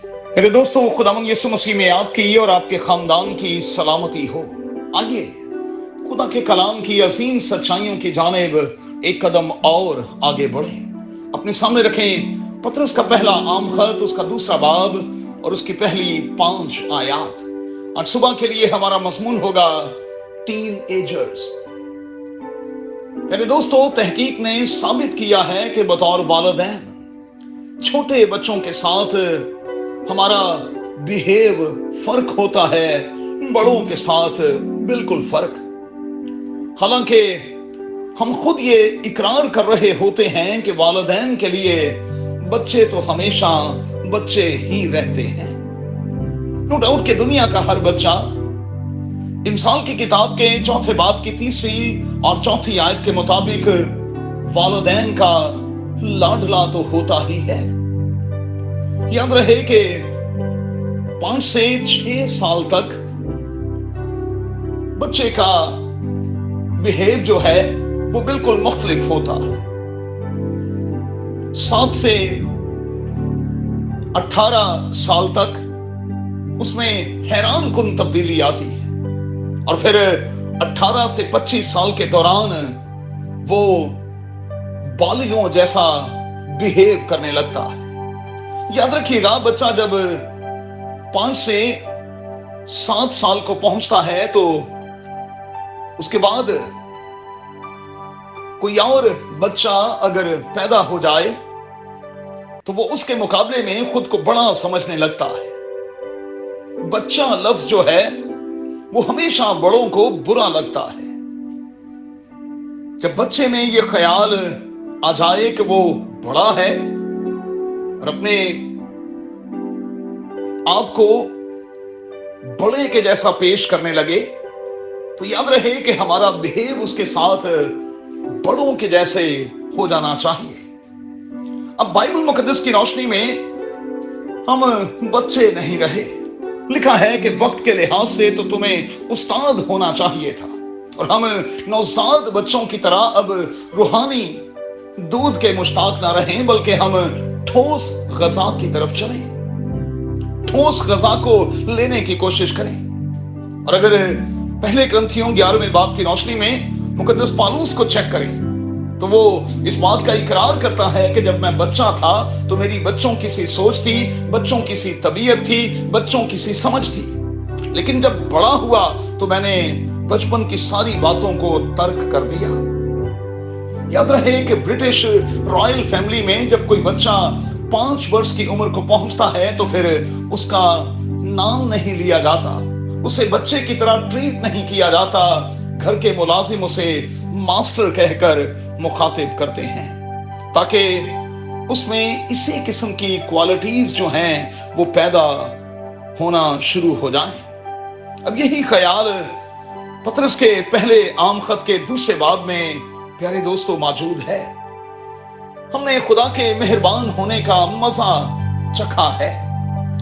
मेरे दोस्तों, खुदावंद यीशु मसीह में आपकी और आपके खानदान की सलामती हो। आइए खुदा के कलाम की असीम सच्चाइयों की जानिब एक कदम और आगे बढ़ें। अपने सामने रखें पतरस का पहला आम खत, उसका दूसरा बाब और उसकी पहली 5 आयात। आज सुबह के लिए हमारा मजमून होगा टीन एजर्स। मेरे दोस्तों, तहकीक ने साबित किया है कि बतौर वालिदैन छोटे बच्चों के साथ हमारा बिहेव फर्क होता है, बड़ों के साथ बिल्कुल फर्क। हालांकि हम खुद ये इकरार कर रहे होते हैं कि वालिदैन के लिए बच्चे तो हमेशा बच्चे ही रहते हैं। नो डाउट कि दुनिया का हर बच्चा इंसान की किताब के 4 बाब की 3 और 4 आयत के मुताबिक वालिदैन का लाडला तो होता ही है। याद रहे कि 5 से 6 साल तक बच्चे का बिहेव जो है वो बिल्कुल मुख्तलिफ होता है। 7 से 18 साल तक उसमें हैरान कुन तब्दीली आती है और फिर 18 से 25 साल के दौरान वो बालिगों जैसा बिहेव करने लगता है। याद रखिएगा, बच्चा जब 5 से 7 साल को पहुंचता है तो उसके बाद कोई और बच्चा अगर पैदा हो जाए तो वो उसके मुकाबले में खुद को बड़ा समझने लगता है। बच्चा लफ्ज जो है वो हमेशा बड़ों को बुरा लगता है। जब बच्चे में ये ख्याल आ जाए कि वो बड़ा है और अपने आप को बड़े के जैसा पेश करने लगे, तो याद रहे कि हमारा बिहेव उसके साथ बड़ों के जैसे हो जाना चाहिए। अब बाइबल मुकद्दस की रोशनी में हम बच्चे नहीं रहे। लिखा है कि वक्त के लिहाज से तो तुम्हें उस्ताद होना चाहिए था, और हम नौजाद बच्चों की तरह अब रूहानी दूध के मुश्ताक ना रहें, बल्कि हम ठोस गज़ा की तरफ चलें, ठोस गज़ा को लेने की कोशिश करें। और अगर पहले ग्रंथियों 11वें बाब की रोशनी में मुकद्दस पौलुस को चेक करें तो वो इस बात का इकरार करता है कि जब मैं बच्चा था तो मेरी बच्चों की सी सोच थी, बच्चों की सी तबीयत थी, बच्चों की सी समझ थी, लेकिन जब बड़ा हुआ तो मैंने बचपन की सारी बातों को तर्क कर दिया। याद रहे कि ब्रिटिश रॉयल फैमिली में जब कोई बच्चा 5 वर्ष की उम्र को पहुंचता है तो फिर उसका नाम नहीं लिया जाता, उसे बच्चे की तरह ट्रीट नहीं किया जाता। घर के मुलाजिम उसे मास्टर कहकर मुखातिब करते हैं ताकि उसमें इसी किस्म की क्वालिटीज जो हैं वो पैदा होना शुरू हो जाएं। अब यही ख्याल पतरस के पहले आम खत के दूसरे बाब में प्यारे दोस्तों मौजूद है। हमने खुदा के मेहरबान होने का मजा चखा है,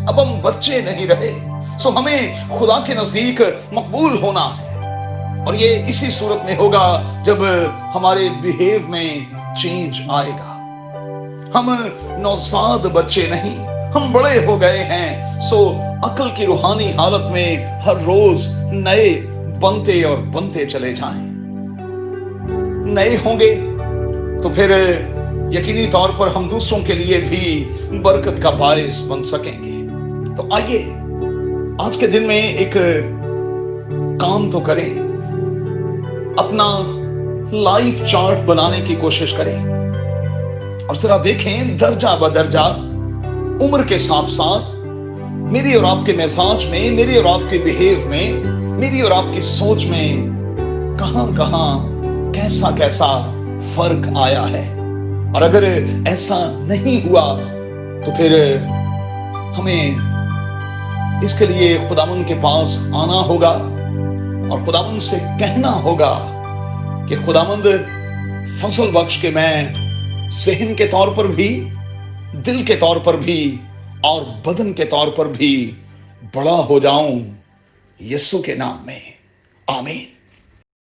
अब हम बच्चे नहीं रहे, सो हमें खुदा के नजदीक मकबूल होना है। और ये इसी सूरत में होगा जब हमारे बिहेव में चेंज आएगा। हम नौजाद बच्चे नहीं, हम बड़े हो गए हैं, सो अक्ल की रूहानी हालत में हर रोज नए बनते और बनते चले जाएं। नए होंगे तो फिर यकीनी तौर पर हम दूसरों के लिए भी बरकत का बायस बन सकेंगे। तो आइए आज के दिन में एक काम तो करें, अपना लाइफ चार्ट बनाने की कोशिश करें और जरा देखें दर्जा बदर्जा उम्र के साथ साथ मेरी और आपके मिजाज में, मेरी और आपके बिहेव में, मेरी और आपकी सोच में कहां कहां कैसा कैसा फर्क आया है। और अगर ऐसा नहीं हुआ तो फिर हमें इसके लिए खुदावंद के पास आना होगा और खुदावंद से कहना होगा कि खुदावंद फजल बख्श के मैं ज़हन के तौर पर भी, दिल के तौर पर भी और बदन के तौर पर भी बड़ा हो जाऊं, यीशु के नाम में, आमीन।